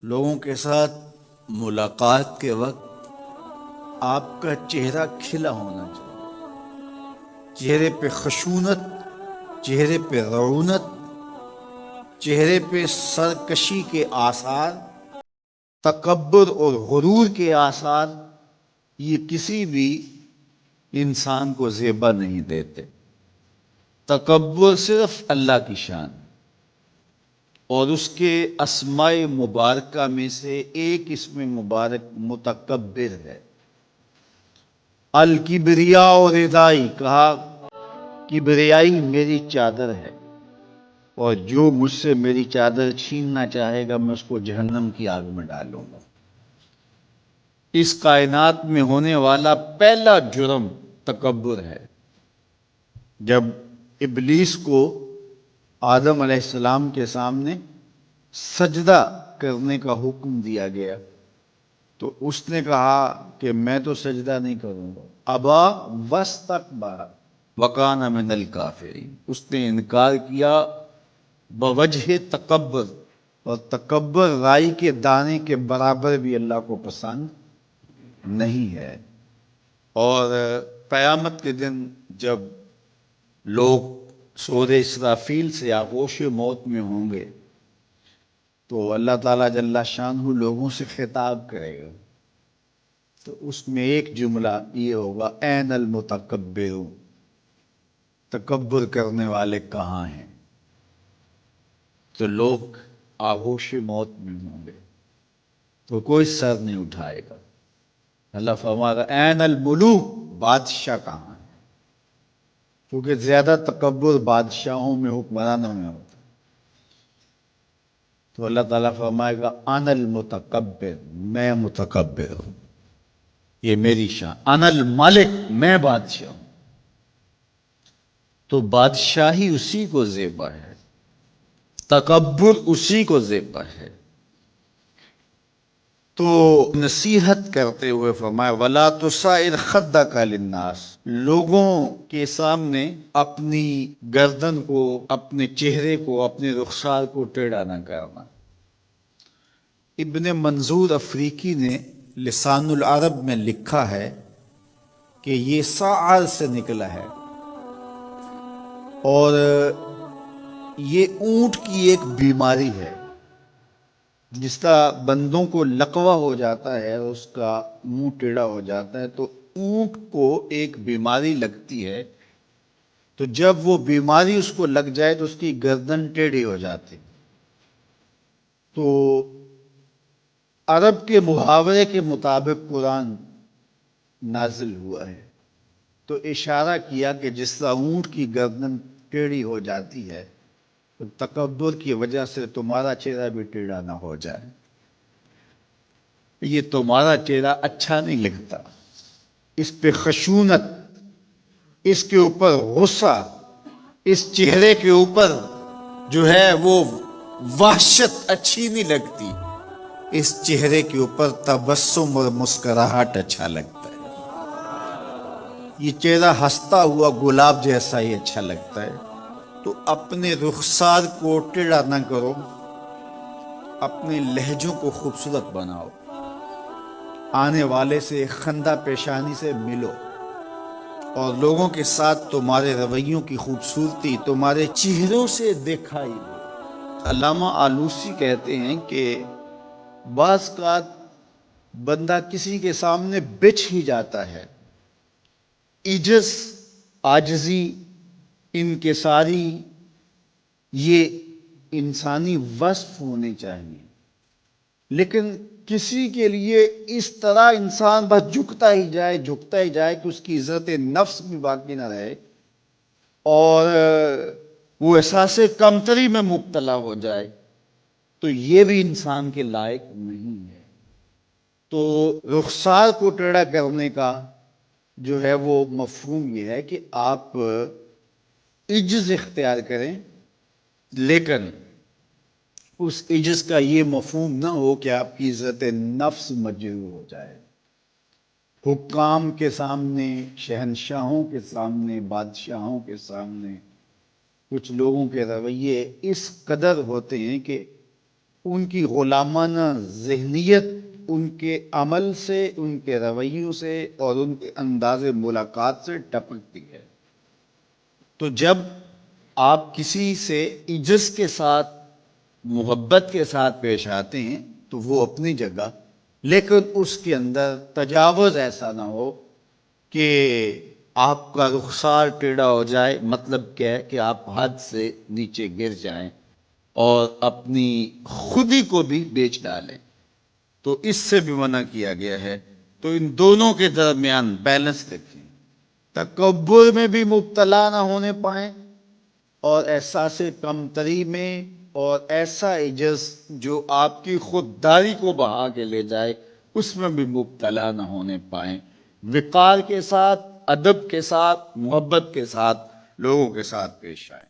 لوگوں کے ساتھ ملاقات کے وقت آپ کا چہرہ کھلا ہونا چاہیے، چہرے پہ خشونت، چہرے پہ رعونت، چہرے پہ سرکشی کے آثار، تکبر اور غرور کے آثار یہ کسی بھی انسان کو زیبا نہیں دیتے۔ تکبر صرف اللہ کی شان اور اس کے اسماء مبارکہ میں سے ایک اسم مبارک متکبر ہے۔ الکبریا و ردائی، کہا کبریائی میری چادر ہے اور جو مجھ سے میری چادر چھیننا چاہے گا میں اس کو جہنم کی آگ میں ڈالوں گا۔ اس کائنات میں ہونے والا پہلا جرم تکبر ہے۔ جب ابلیس کو آدم علیہ السلام کے سامنے سجدہ کرنے کا حکم دیا گیا تو اس نے کہا کہ میں تو سجدہ نہیں کروں گا، ابا واستکبر وکان من الکافرین، اس نے انکار کیا بوجہ تکبر، اور تکبر رائی کے دانے کے برابر بھی اللہ کو پسند نہیں ہے۔ اور قیامت کے دن جب لوگ سور اسرافیل سے آغوش موت میں ہوں گے تو اللہ تعالیٰ جل شانہ لوگوں سے خطاب کرے گا، تو اس میں ایک جملہ یہ ہوگا، این المتکبر، تکبر کرنے والے کہاں ہیں؟ تو لوگ آغوش موت میں ہوں گے تو کوئی سر نہیں اٹھائے گا۔ اللہ فرمائے گا این الملوک، بادشاہ کہاں ہے؟ کیونکہ زیادہ تکبر بادشاہوں میں، حکمرانوں میں ہوتا ہے۔ تو اللہ تعالیٰ فرمائے گا انا المتکبر، میں متکبر ہوں، یہ میری شان، انا الملک، میں بادشاہ ہوں۔ تو بادشاہی اسی کو زیبا ہے، تکبر اسی کو زیبا ہے۔ تو نصیحت کرتے ہوئے فرمایا وَلَا تُسَائِرْ خَدَّكَ لِلنَّاسِ، لوگوں کے سامنے اپنی گردن کو، اپنے چہرے کو، اپنے رخسار کو ٹیڑھا نہ کرنا۔ ابن منظور افریقی نے لسان العرب میں لکھا ہے کہ یہ سعر سے نکلا ہے اور یہ اونٹ کی ایک بیماری ہے۔ جس طرح بندوں کو لقوہ ہو جاتا ہے، اس کا منہ ٹیڑھا ہو جاتا ہے، تو اونٹ کو ایک بیماری لگتی ہے، تو جب وہ بیماری اس کو لگ جائے تو اس کی گردن ٹیڑھی ہو جاتی۔ تو عرب کے محاورے کے مطابق قرآن نازل ہوا ہے، تو اشارہ کیا کہ جس طرح اونٹ کی گردن ٹیڑھی ہو جاتی ہے تو تکبر کی وجہ سے تمہارا چہرہ بھی ٹیڑھا نہ ہو جائے۔ یہ تمہارا چہرہ اچھا نہیں لگتا، اس پہ خشونت، اس کے اوپر غصہ، اس چہرے کے اوپر جو ہے وہ وحشت اچھی نہیں لگتی، اس چہرے کے اوپر تبسم اور مسکراہٹ اچھا لگتا ہے۔ یہ چہرہ ہنستا ہوا گلاب جیسا ہی اچھا لگتا ہے۔ تو اپنے رخسار کو ٹیڑھا نہ کرو، اپنے لہجوں کو خوبصورت بناؤ، آنے والے سے خندہ پیشانی سے ملو، اور لوگوں کے ساتھ تمہارے رویوں کی خوبصورتی تمہارے چہروں سے دکھائی دے۔ علامہ آلوسی کہتے ہیں کہ بعض اوقات بندہ کسی کے سامنے بچھ ہی جاتا ہے، عجز، عاجزی، انکساری، یہ انسانی وصف ہونے چاہیے، لیکن کسی کے لیے اس طرح انسان بس جھکتا ہی جائے کہ اس کی عزت نفس بھی باقی نہ رہے اور وہ احساس کمتری میں مبتلا ہو جائے، تو یہ بھی انسان کے لائق نہیں ہے۔ تو رخسار کو ٹیڑھا کرنے کا جو ہے وہ مفہوم یہ ہے کہ آپ عجز اختیار کریں، لیکن اس عجز کا یہ مفہوم نہ ہو کہ آپ کی عزت نفس مجروح ہو جائے۔ حکام کے سامنے، شہنشاہوں کے سامنے، بادشاہوں کے سامنے کچھ لوگوں کے رویے اس قدر ہوتے ہیں کہ ان کی غلامانہ ذہنیت ان کے عمل سے، ان کے رویوں سے اور ان کے انداز ملاقات سے ٹپکتی ہے۔ تو جب آپ کسی سے عجز کے ساتھ، محبت کے ساتھ پیش آتے ہیں تو وہ اپنی جگہ، لیکن اس کے اندر تجاوز ایسا نہ ہو کہ آپ کا رخسار ٹیڑھا ہو جائے۔ مطلب کیا ہے کہ آپ حد سے نیچے گر جائیں اور اپنی خودی کو بھی بیچ ڈالیں، تو اس سے بھی منع کیا گیا ہے۔ تو ان دونوں کے درمیان بیلنس رکھیں، تکبر میں بھی مبتلا نہ ہونے پائیں اور احساس کمتری میں اور ایسا عجز جو آپ کی خودداری کو بہا کے لے جائے اس میں بھی مبتلا نہ ہونے پائیں۔ وقار کے ساتھ، ادب کے ساتھ، محبت کے ساتھ لوگوں کے ساتھ پیش آئیں۔